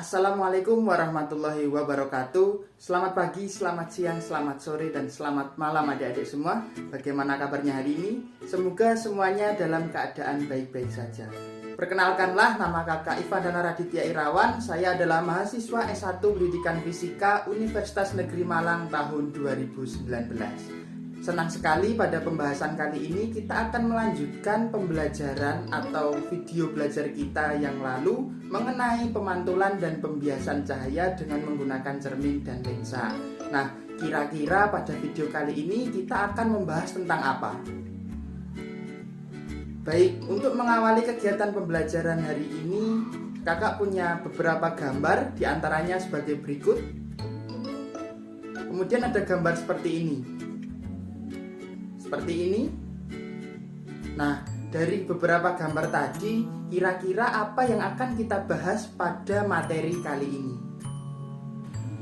Assalamualaikum warahmatullahi wabarakatuh. Selamat pagi, selamat siang, selamat sore, dan selamat malam adik-adik semua. Bagaimana kabarnya hari ini? Semoga semuanya dalam keadaan baik-baik saja. Perkenalkanlah, nama kakak Ivandana Raditya Irawan. Saya adalah mahasiswa S1 Pendidikan Fisika Universitas Negeri Malang tahun 2019. Senang sekali pada pembahasan kali ini kita akan melanjutkan pembelajaran atau video belajar kita yang lalu mengenai pemantulan dan pembiasan cahaya dengan menggunakan cermin dan lensa. Nah, kira-kira pada video kali ini kita akan membahas tentang apa? Baik, untuk mengawali kegiatan pembelajaran hari ini, kakak punya beberapa gambar, diantaranya sebagai berikut. Kemudian ada gambar seperti ini. Nah, dari beberapa gambar tadi, kira-kira apa yang akan kita bahas pada materi kali ini?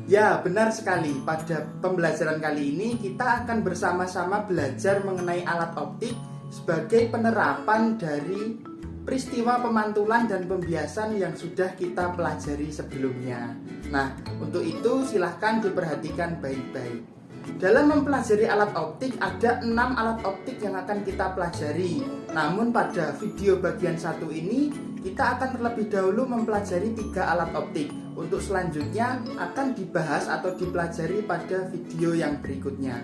Ya, benar sekali. Pada pembelajaran kali ini kita akan bersama-sama belajar mengenai alat optik sebagai penerapan dari peristiwa pemantulan dan pembiasan yang sudah kita pelajari sebelumnya. Nah, untuk itu silahkan diperhatikan baik-baik. Dalam mempelajari alat optik ada 6 alat optik yang akan kita pelajari. Namun pada video bagian 1 ini kita akan terlebih dahulu mempelajari 3 alat optik. Untuk selanjutnya akan dibahas atau dipelajari pada video yang berikutnya.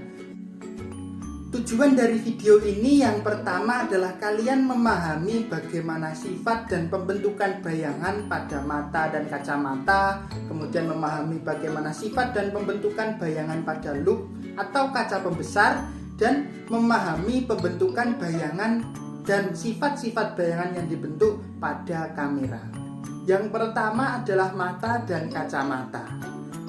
Tujuan dari video ini yang pertama adalah kalian memahami bagaimana sifat dan pembentukan bayangan pada mata dan kacamata, kemudian memahami bagaimana sifat dan pembentukan bayangan pada loop atau kaca pembesar, dan memahami pembentukan bayangan dan sifat-sifat bayangan yang dibentuk pada kamera. Yang pertama adalah mata dan kacamata.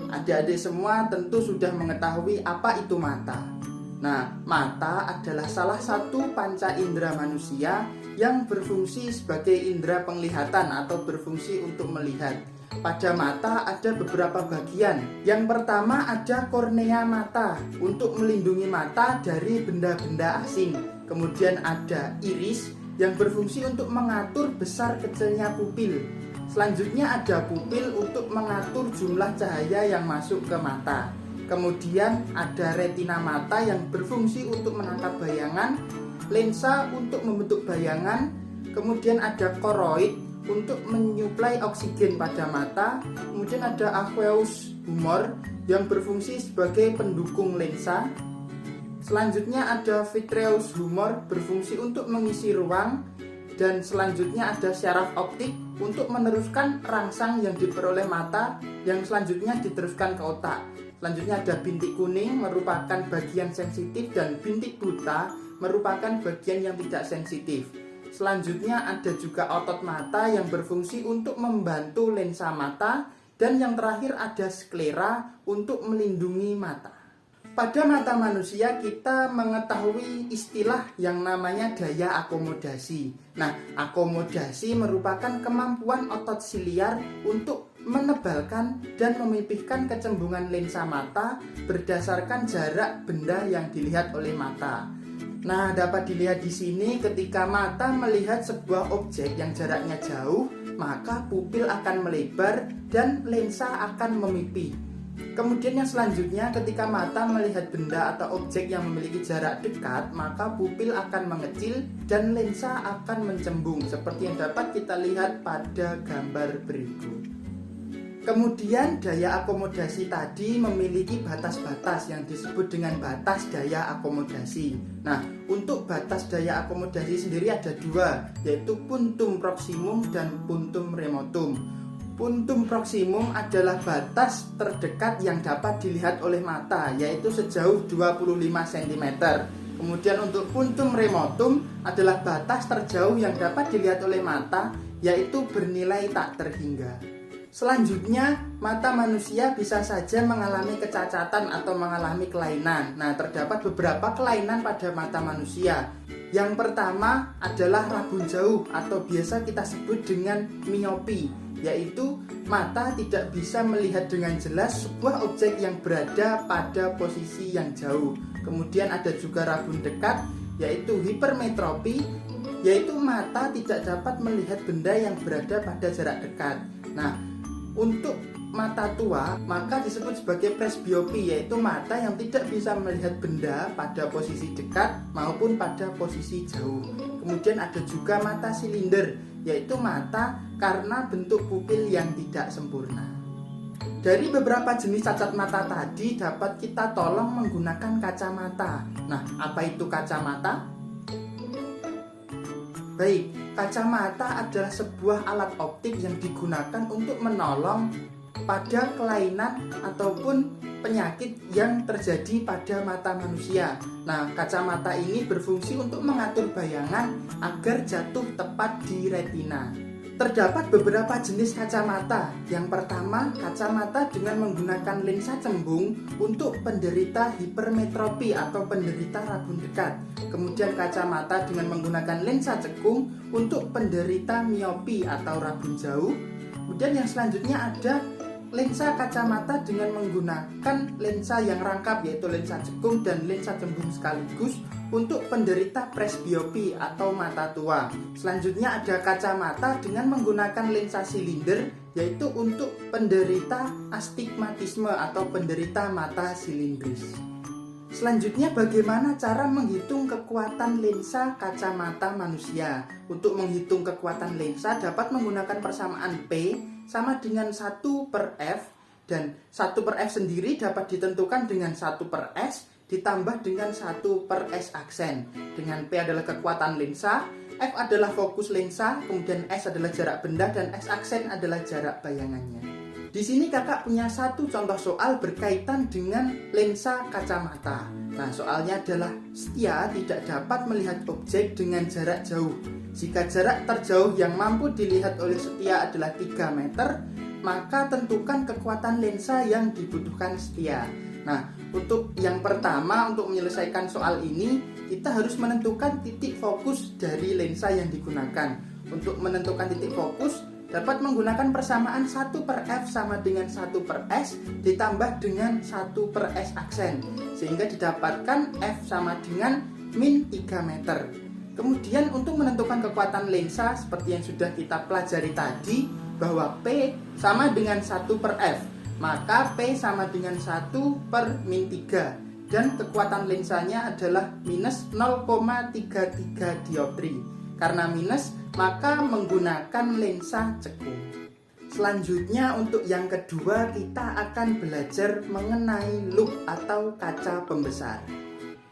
Adik-adik semua tentu sudah mengetahui apa itu mata. Nah, mata adalah salah satu panca indera manusia yang berfungsi sebagai indera penglihatan atau berfungsi untuk melihat. Pada mata ada beberapa bagian. Yang pertama ada kornea mata untuk melindungi mata dari benda-benda asing. Kemudian ada iris yang berfungsi untuk mengatur besar kecilnya pupil. Selanjutnya ada pupil untuk mengatur jumlah cahaya yang masuk ke mata. Kemudian ada retina mata yang berfungsi untuk menangkap bayangan, lensa untuk membentuk bayangan, kemudian ada koroid untuk menyuplai oksigen pada mata, kemudian ada aqueous humor yang berfungsi sebagai pendukung lensa. Selanjutnya ada vitreous humor berfungsi untuk mengisi ruang, dan selanjutnya ada syaraf optik untuk meneruskan rangsang yang diperoleh mata yang selanjutnya diteruskan ke otak. Selanjutnya ada bintik kuning merupakan bagian sensitif dan bintik buta merupakan bagian yang tidak sensitif. Selanjutnya ada juga otot mata yang berfungsi untuk membantu lensa mata, dan yang terakhir ada sklera untuk melindungi mata. Pada mata manusia kita mengetahui istilah yang namanya daya akomodasi. Nah, akomodasi merupakan kemampuan otot siliar untuk menebalkan dan memipihkan kecembungan lensa mata berdasarkan jarak benda yang dilihat oleh mata. Nah, dapat dilihat di sini ketika mata melihat sebuah objek yang jaraknya jauh, maka pupil akan melebar dan lensa akan memipih. Kemudian yang selanjutnya ketika mata melihat benda atau objek yang memiliki jarak dekat, maka pupil akan mengecil dan lensa akan mencembung seperti yang dapat kita lihat pada gambar berikut. Kemudian daya akomodasi tadi memiliki batas-batas yang disebut dengan batas daya akomodasi. Nah, untuk batas daya akomodasi sendiri ada 2, yaitu puntum proximum dan puntum remotum. Puntum proximum adalah batas terdekat yang dapat dilihat oleh mata, yaitu sejauh 25 cm. Kemudian untuk puntum remotum adalah batas terjauh yang dapat dilihat oleh mata, yaitu bernilai tak terhingga. Selanjutnya, mata manusia bisa saja mengalami kecacatan atau mengalami kelainan. Nah, terdapat beberapa kelainan pada mata manusia. Yang pertama adalah rabun jauh atau biasa kita sebut dengan miopi, yaitu mata tidak bisa melihat dengan jelas sebuah objek yang berada pada posisi yang jauh. Kemudian ada juga rabun dekat, yaitu hipermetropi, yaitu mata tidak dapat melihat benda yang berada pada jarak dekat. Nah, Untuk mata tua maka disebut sebagai presbiopi, yaitu mata yang tidak bisa melihat benda pada posisi dekat maupun pada posisi jauh. Kemudian ada juga mata silinder, yaitu mata karena bentuk pupil yang tidak sempurna. Dari beberapa jenis cacat mata tadi dapat kita tolong menggunakan kacamata. Nah, apa itu kacamata? Baik, kacamata adalah sebuah alat optik yang digunakan untuk menolong pada kelainan ataupun penyakit yang terjadi pada mata manusia. Nah, kacamata ini berfungsi untuk mengatur bayangan agar jatuh tepat di retina. Terdapat beberapa jenis kacamata. Yang pertama, kacamata dengan menggunakan lensa cembung untuk penderita hipermetropi atau penderita rabun dekat. Kemudian kacamata dengan menggunakan lensa cekung untuk penderita miopi atau rabun jauh. Kemudian yang selanjutnya ada lensa kacamata dengan menggunakan lensa yang rangkap, yaitu lensa cekung dan lensa cembung sekaligus untuk penderita presbiopi atau mata tua. Selanjutnya ada kacamata dengan menggunakan lensa silinder, yaitu untuk penderita astigmatisme atau penderita mata silindris. Selanjutnya, bagaimana cara menghitung kekuatan lensa kacamata manusia? Untuk menghitung kekuatan lensa dapat menggunakan persamaan P sama dengan 1/F, dan 1/F sendiri dapat ditentukan dengan 1/S ditambah dengan 1/S aksen. Dengan P adalah kekuatan lensa, F adalah fokus lensa, kemudian S adalah jarak benda, dan S aksen adalah jarak bayangannya. Di sini kakak punya satu contoh soal berkaitan dengan lensa kacamata. Nah, soalnya adalah Setia tidak dapat melihat objek dengan jarak jauh. Jika jarak terjauh yang mampu dilihat oleh Setia adalah 3 meter, maka tentukan kekuatan lensa yang dibutuhkan Setia. Nah, untuk yang pertama, untuk menyelesaikan soal ini, kita harus menentukan titik fokus dari lensa yang digunakan. Untuk menentukan titik fokus, dapat menggunakan persamaan 1/F sama dengan 1/S ditambah dengan 1/S aksen, sehingga didapatkan F sama dengan min 3 meter. Kemudian untuk menentukan kekuatan lensa seperti yang sudah kita pelajari tadi, bahwa P sama dengan 1/F, maka P sama dengan 1/-3, dan kekuatan lensanya adalah minus 0,33 dioptri. Karena minus, maka menggunakan lensa cekung. Selanjutnya, untuk yang kedua kita akan belajar mengenai loop atau kaca pembesar.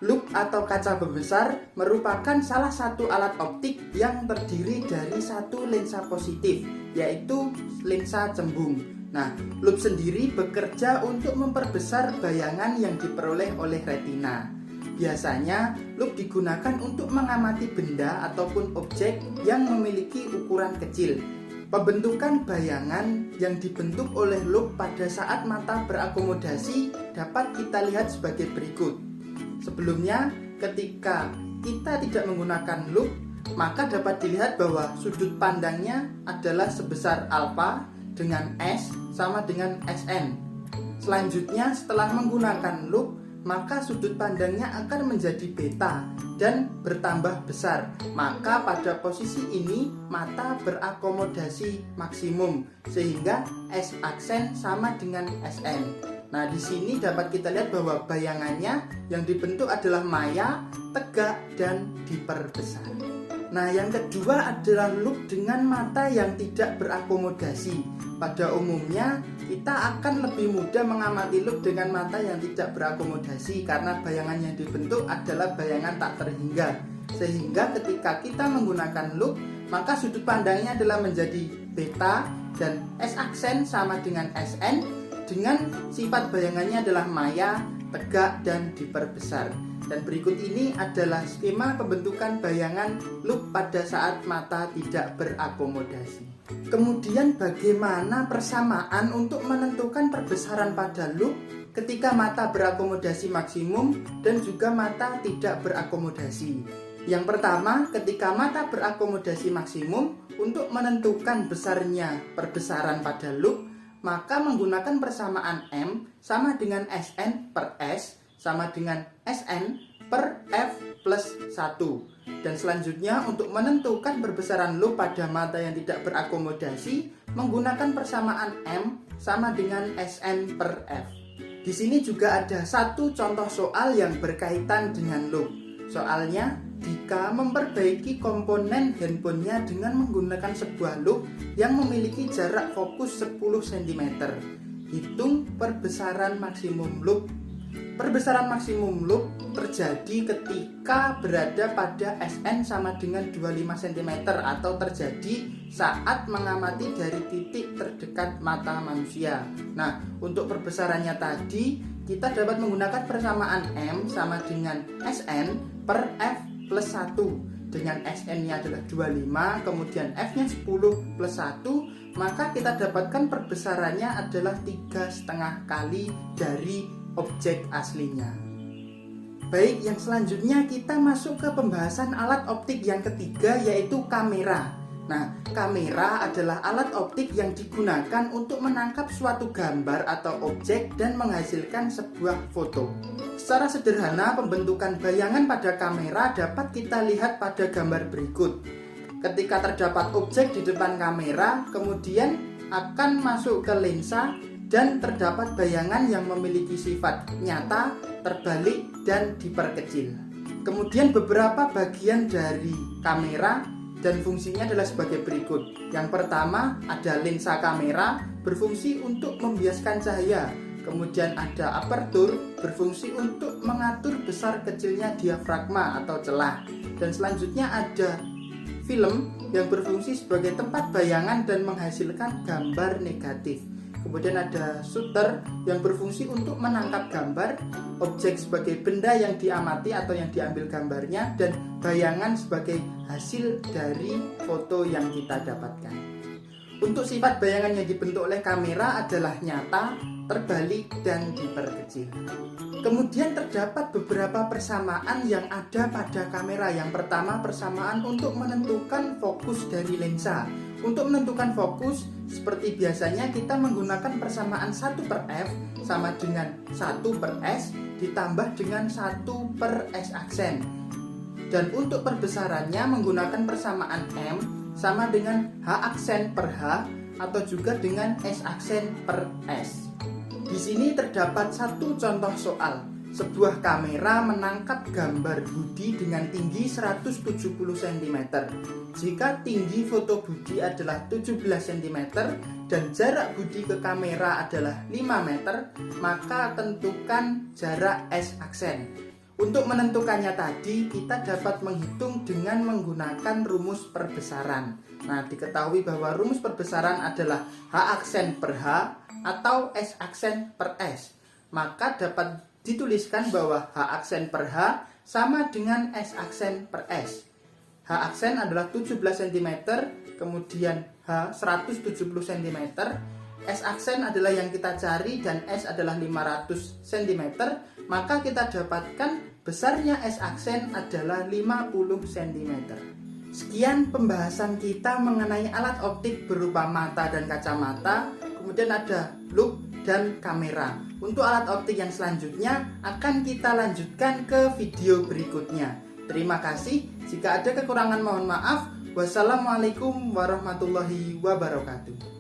Loop atau kaca pembesar merupakan salah satu alat optik yang terdiri dari satu lensa positif, yaitu lensa cembung. Nah, loop sendiri bekerja untuk memperbesar bayangan yang diperoleh oleh retina. Biasanya, loop digunakan untuk mengamati benda ataupun objek yang memiliki ukuran kecil. Pembentukan bayangan yang dibentuk oleh loop pada saat mata berakomodasi dapat kita lihat sebagai berikut. Sebelumnya, ketika kita tidak menggunakan loop, maka dapat dilihat bahwa sudut pandangnya adalah sebesar alfa dengan S sama dengan Sn. Selanjutnya, setelah menggunakan loop, maka sudut pandangnya akan menjadi beta dan bertambah besar. Maka pada posisi ini mata berakomodasi maksimum, sehingga S aksen sama dengan Sn. Nah, di sini dapat kita lihat bahwa bayangannya yang dibentuk adalah maya, tegak, dan diperbesar. Nah, yang kedua adalah loop dengan mata yang tidak berakomodasi. Pada umumnya, kita akan lebih mudah mengamati loop dengan mata yang tidak berakomodasi karena bayangan yang dibentuk adalah bayangan tak terhingga. Sehingga ketika kita menggunakan loop, maka sudut pandangnya adalah menjadi beta dan S aksen sama dengan Sn, dengan sifat bayangannya adalah maya, tegak, dan diperbesar. Dan berikut ini adalah skema pembentukan bayangan loop pada saat mata tidak berakomodasi. Kemudian bagaimana persamaan untuk menentukan perbesaran pada loop ketika mata berakomodasi maksimum dan juga mata tidak berakomodasi. Yang pertama, ketika mata berakomodasi maksimum, untuk menentukan besarnya perbesaran pada loop, maka menggunakan persamaan M sama dengan Sn per S sama dengan Sn per F plus 1. Dan selanjutnya, untuk menentukan perbesaran loop pada mata yang tidak berakomodasi, menggunakan persamaan M sama dengan SN per F. Di sini juga ada satu contoh soal yang berkaitan dengan loop. Soalnya, Dika memperbaiki komponen handphonenya dengan menggunakan sebuah loop yang memiliki jarak fokus 10 cm. Hitung perbesaran maksimum loop. Perbesaran maksimum loop terjadi ketika berada pada SN sama dengan 25 cm atau terjadi saat mengamati dari titik terdekat mata manusia. Nah, untuk perbesarannya tadi kita dapat menggunakan persamaan M sama dengan SN per F plus 1. Dengan SN-nya adalah 25, kemudian F-nya 10 plus 1, maka kita dapatkan perbesarannya adalah 3,5 kali dari objek aslinya. Baik, yang selanjutnya kita masuk ke pembahasan alat optik yang ketiga, yaitu kamera. Nah, kamera adalah alat optik yang digunakan untuk menangkap suatu gambar atau objek dan menghasilkan sebuah foto. Secara sederhana, pembentukan bayangan pada kamera dapat kita lihat pada gambar berikut. Ketika terdapat objek di depan kamera, kemudian akan masuk ke lensa dan terdapat bayangan yang memiliki sifat nyata, terbalik, dan diperkecil. Kemudian beberapa bagian dari kamera dan fungsinya adalah sebagai berikut. Yang pertama ada lensa kamera berfungsi untuk membiaskan cahaya. Kemudian ada apertur berfungsi untuk mengatur besar kecilnya diafragma atau celah. Dan selanjutnya ada film yang berfungsi sebagai tempat bayangan dan menghasilkan gambar negatif. Kemudian ada shutter yang berfungsi untuk menangkap gambar, objek sebagai benda yang diamati atau yang diambil gambarnya, dan bayangan sebagai hasil dari foto yang kita dapatkan. Untuk sifat bayangan yang dibentuk oleh kamera adalah nyata, terbalik, dan diperkecil. Kemudian terdapat beberapa persamaan yang ada pada kamera. Yang pertama, persamaan untuk menentukan fokus dari lensa. Untuk menentukan fokus, seperti biasanya kita menggunakan persamaan 1 per F sama dengan 1 per S ditambah dengan 1 per S aksen. Dan untuk perbesarannya menggunakan persamaan M sama dengan H aksen per H atau juga dengan S aksen per S. Di sini terdapat satu contoh soal. Sebuah kamera menangkap gambar Budi dengan tinggi 170 cm. Jika tinggi foto Budi adalah 17 cm dan jarak Budi ke kamera adalah 5 meter, maka tentukan jarak S aksen. Untuk menentukannya tadi, kita dapat menghitung dengan menggunakan rumus perbesaran. Nah, diketahui bahwa rumus perbesaran adalah H aksen per H atau S aksen per S. Maka dapat dituliskan bahwa H aksen per H sama dengan S aksen per S. H aksen adalah 17 cm, kemudian H 170 cm, S aksen adalah yang kita cari dan S adalah 500 cm, maka kita dapatkan besarnya S aksen adalah 50 cm. Sekian pembahasan kita mengenai alat optik berupa mata dan kacamata, kemudian ada loop dan kamera. Untuk alat optik yang selanjutnya akan kita lanjutkan ke video berikutnya. Terima kasih. Jika ada kekurangan mohon maaf. Wassalamualaikum warahmatullahi wabarakatuh.